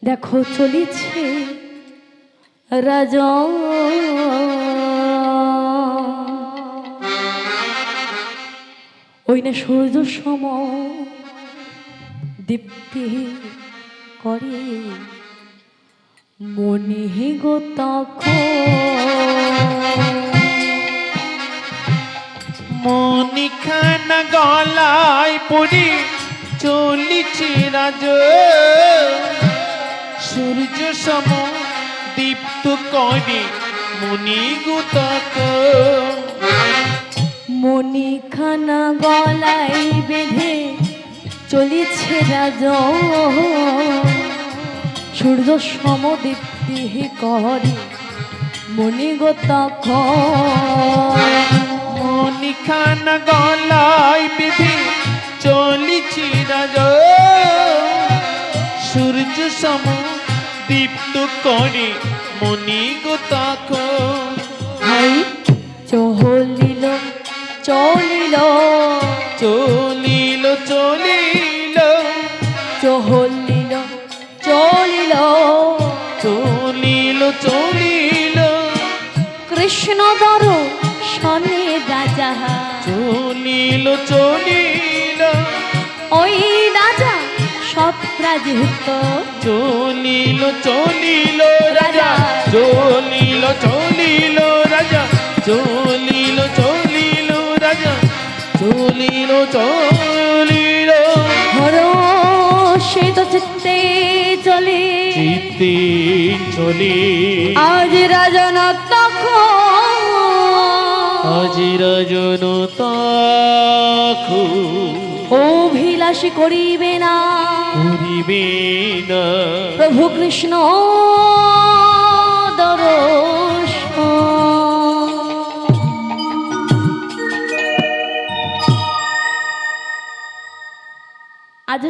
দেখো চলিছে রাজা ওই না সূর্য সম দীপ্তি করে মনে গো মনিখানা গলায় পড়ে চলিছে রাজ সূর্য সম দীপ্ত করে মনি গুতক মনিখানা গলায় বেঁধে চলিছে রাজ সূর্য সমদীপ্তি করে মনি গো মনিখানা গলায় বেঁধে চলিছে রাজ সূর্য সম দীপ্ত করে মনি গুতক হাই চলিল চলিল চলিল চলিল চলিল চলিল চলিল চলিল কৃষ্ণ দর শনে রাজা চলিল চলিল ওই রাজা সৎরাজিত চলিল চলিল রাজা চলিল চলিল রাজা চলিল চলিল রাজা চলিল চলিল হর সে তো চিত্তে চলে চিত্তে চলে আজ রাজন তখন আজ রাজন তাখো অভিলাষী করিবে না করিবে না প্রভু কৃষ্ণ দর্শন আজ